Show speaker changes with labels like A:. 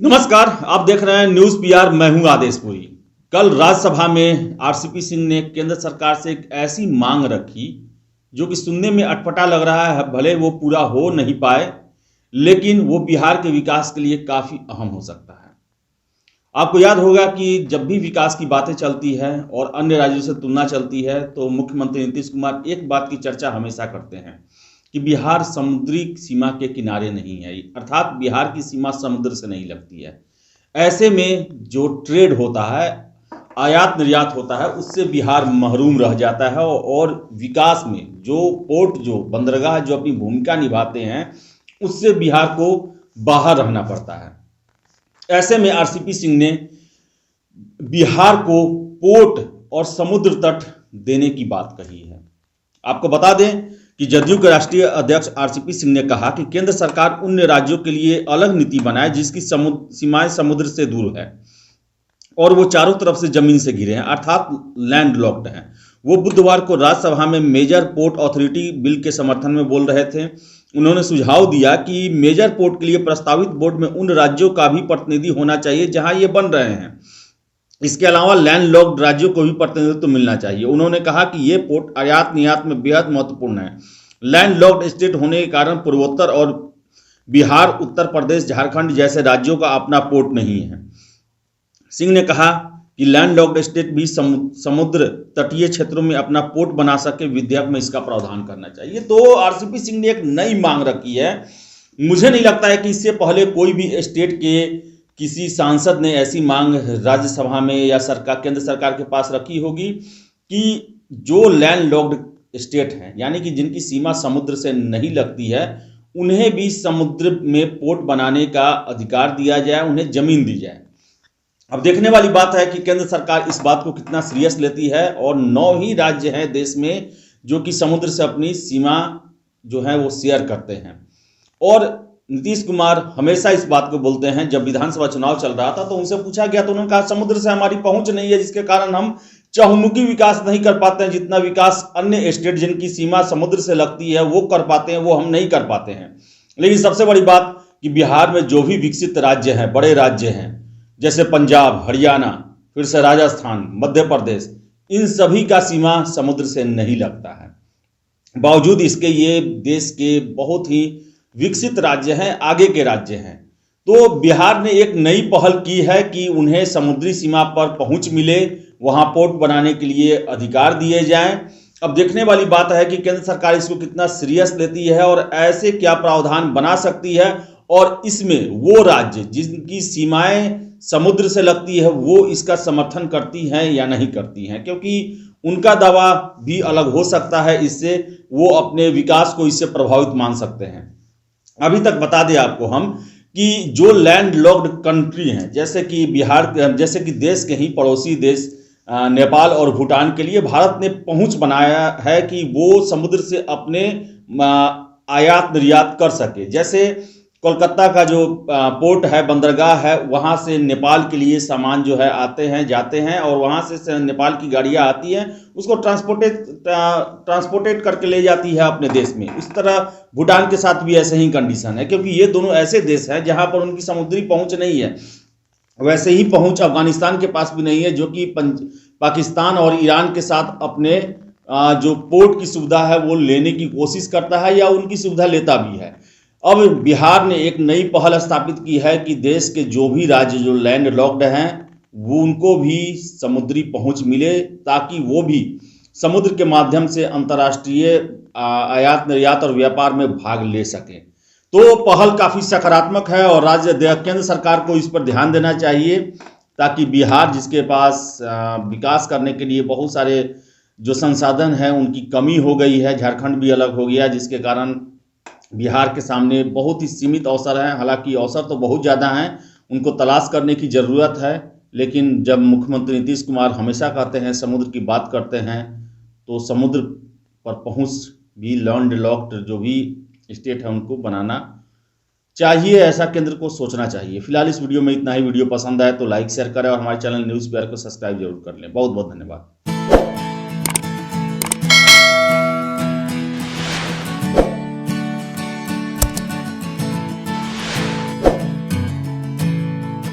A: नमस्कार, आप देख रहे हैं न्यूज पीआर। मैं हूं आदेशपुरी। कल राज्यसभा में आरसीपी सिंह ने केंद्र सरकार से एक ऐसी मांग रखी जो कि सुनने में अटपटा लग रहा है। भले वो पूरा हो नहीं पाए, लेकिन वो बिहार के विकास के लिए काफी अहम हो सकता है। आपको याद होगा कि जब भी विकास की बातें चलती है और अन्य राज्यों से तुलना चलती है तो मुख्यमंत्री नीतीश कुमार एक बात की चर्चा हमेशा करते हैं कि बिहार समुद्री सीमा के किनारे नहीं है, अर्थात बिहार की सीमा समुद्र से नहीं लगती है। ऐसे में जो ट्रेड होता है, आयात निर्यात होता है, उससे बिहार महरूम रह जाता है और विकास में जो पोर्ट, जो बंदरगाह जो अपनी भूमिका निभाते हैं, उससे बिहार को बाहर रहना पड़ता है। ऐसे में आरसीपी सिंह ने बिहार को पोर्ट और समुद्र तट देने की बात कही है। आपको बता दें कि जदयू के राष्ट्रीय अध्यक्ष आरसीपी सिंह ने कहा कि केंद्र सरकार उन राज्यों के लिए अलग नीति बनाए जिसकी सीमाएं समुद्र से दूर है और वो चारों तरफ से जमीन से घिरे हैं, अर्थात लैंड लॉक्ड हैं। वो बुधवार को राज्यसभा में मेजर पोर्ट अथॉरिटी बिल के समर्थन में बोल रहे थे। उन्होंने सुझाव दिया कि मेजर पोर्ट के लिए प्रस्तावित बोर्ड में उन राज्यों का भी प्रतिनिधि होना चाहिए जहां ये बन रहे हैं। इसके अलावा लैंड लॉक्ड राज्यों को भी प्रतिनिधित्व मिलना चाहिए। उन्होंने कहा कि ये पोर्ट आयात निर्यात में बेहद महत्वपूर्ण है। लैंड लॉक्ड स्टेट होने के कारण पूर्वोत्तर और बिहार, उत्तर प्रदेश, झारखंड जैसे राज्यों का अपना पोर्ट नहीं है। सिंह ने कहा कि लैंड लॉक्ड स्टेट भी समुद्र तटीय क्षेत्रों में अपना पोर्ट बना सके, विधेयक में इसका प्रावधान करना चाहिए। तो आरसीपी सिंह ने एक नई मांग रखी है। मुझे नहीं लगता है कि इससे पहले कोई भी स्टेट के किसी सांसद ने ऐसी मांग राज्यसभा में या केंद्र सरकार के पास रखी होगी कि जो लैंड लॉक्ड स्टेट हैं, यानी कि जिनकी सीमा समुद्र से नहीं लगती है, उन्हें भी समुद्र में पोर्ट बनाने का अधिकार दिया जाए, उन्हें जमीन दी जाए। अब देखने वाली बात है कि केंद्र सरकार इस बात को कितना सीरियस लेती है। और 9 ही राज्य हैं देश में जो कि समुद्र से अपनी सीमा जो है वो शेयर करते हैं। और नीतीश कुमार हमेशा इस बात को बोलते हैं। जब विधानसभा चुनाव चल रहा था तो उनसे पूछा गया तो उन्होंने कहा समुद्र से हमारी पहुंच नहीं है, जिसके कारण हम चहुमुखी विकास नहीं कर पाते हैं। जितना विकास अन्य स्टेट जिनकी सीमा समुद्र से लगती है वो कर पाते हैं, वो हम नहीं कर पाते हैं। लेकिन सबसे बड़ी बात कि बिहार में जो भी विकसित राज्य हैं, बड़े राज्य हैं, जैसे पंजाब, हरियाणा, फिर से राजस्थान, मध्य प्रदेश, इन सभी का सीमा समुद्र से नहीं लगता है। बावजूद इसके ये देश के बहुत ही विकसित राज्य हैं, आगे के राज्य हैं। तो बिहार ने एक नई पहल की है कि उन्हें समुद्री सीमा पर पहुंच मिले, वहां पोर्ट बनाने के लिए अधिकार दिए जाएं। अब देखने वाली बात है कि केंद्र सरकार इसको कितना सीरियस लेती है और ऐसे क्या प्रावधान बना सकती है, और इसमें वो राज्य जिनकी सीमाएं समुद्र से लगती है वो इसका समर्थन करती हैं या नहीं करती हैं, क्योंकि उनका दावा भी अलग हो सकता है। इससे वो अपने विकास को इससे प्रभावित मान सकते हैं। अभी तक बता दें आपको हम कि जो लैंड लॉक्ड कंट्री हैं, जैसे कि बिहार, जैसे कि देश के ही पड़ोसी देश नेपाल और भूटान के लिए भारत ने पहुंच बनाया है कि वो समुद्र से अपने आयात निर्यात कर सके। जैसे कोलकाता का जो पोर्ट है, बंदरगाह है, वहाँ से नेपाल के लिए सामान जो है आते हैं, जाते हैं, और वहाँ से नेपाल की गाड़ियाँ आती हैं, उसको ट्रांसपोर्टेट करके ले जाती है अपने देश में। इस तरह भूटान के साथ भी ऐसे ही कंडीशन है, क्योंकि ये दोनों ऐसे देश हैं जहाँ पर उनकी समुद्री पहुँच नहीं है। वैसे ही पहुँच अफगानिस्तान के पास भी नहीं है, जो कि पाकिस्तान और ईरान के साथ अपने जो पोर्ट की सुविधा है वो लेने की कोशिश करता है या उनकी सुविधा लेता भी है। अब बिहार ने एक नई पहल स्थापित की है कि देश के जो भी राज्य जो लैंड लॉक्ड हैं वो उनको भी समुद्री पहुंच मिले, ताकि वो भी समुद्र के माध्यम से अंतर्राष्ट्रीय आयात निर्यात और व्यापार में भाग ले सकें। तो पहल काफ़ी सकारात्मक है और केंद्र सरकार को इस पर ध्यान देना चाहिए, ताकि बिहार, जिसके पास विकास करने के लिए बहुत सारे जो संसाधन हैं उनकी कमी हो गई है, झारखंड भी अलग हो गया, जिसके कारण बिहार के सामने बहुत ही सीमित अवसर हैं। हालांकि अवसर तो बहुत ज़्यादा हैं, उनको तलाश करने की ज़रूरत है। लेकिन जब मुख्यमंत्री नीतीश कुमार हमेशा कहते हैं, समुद्र की बात करते हैं, तो समुद्र पर पहुंच भी लैंड लॉक्ड जो भी स्टेट है उनको बनाना चाहिए। ऐसा केंद्र को सोचना चाहिए। फिलहाल इस वीडियो में इतना ही। वीडियो पसंद आए तो लाइक शेयर करें और हमारे चैनल न्यूज़ पीआर को सब्सक्राइब जरूर कर लें। बहुत बहुत धन्यवाद।